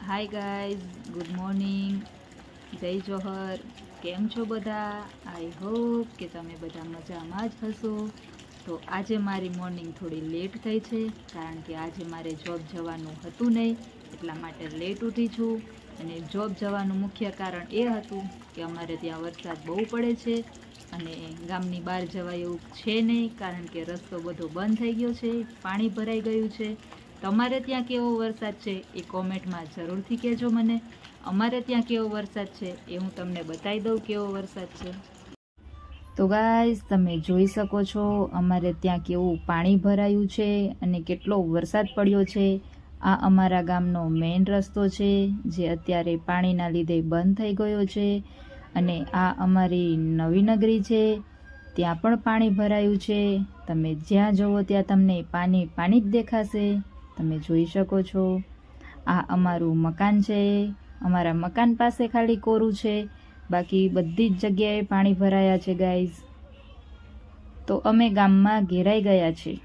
Hi guys, good morning, જય જોહર. કેમ છો બધા? આઈ હોપ કે તમે બધા મજામાં જ હશો. તો આજે મારી મોર્નિંગ થોડી લેટ થઈ છે, કારણ કે આજે મારે જોબ જવાનું હતું નહીં, એટલા માટે લેટ ઉઠી છું. અને જોબ જવાનું મુખ્ય કારણ એ હતું કે અમારે ત્યાં વરસાદ બહુ પડે છે અને ગામની બહાર જવાય એવું છે નહીં, કારણ કે રસ્તો બધો બંધ થઈ ગયો છે, પાણી ભરાઈ ગયું છે. તમારે ત્યાં કેવો વરસાદ છે એ કોમેન્ટમાં જરૂરથી કહેજો મને. અમારે ત્યાં કેવો વરસાદ છે એ હું તમને બતાવી દઉં કેવો વરસાદ છે. તો ગાઈઝ, તમે જોઈ શકો છો અમારે ત્યાં કેવું પાણી ભરાયું છે અને કેટલો વરસાદ પડ્યો છે. આ અમારા ગામનો મેઇન રસ્તો છે, જે અત્યારે પાણીના લીધે બંધ થઈ ગયો છે. અને આ અમારી નવી નગરી છે, ત્યાં પણ પાણી ભરાયું છે. તમે જ્યાં જુઓ ત્યાં તમને પાણી પાણી જ દેખાશે. તમે જોઈ શકો છો. આ અમારું મકાન છે. અમારા મકાન પાસે ખાલી કોરું છે, બાકી બધી જ જગ્યાએ પાણી ભરાયા છે ગાઈઝ. તો અમે ગામમાં ઘેરાઈ ગયા છે.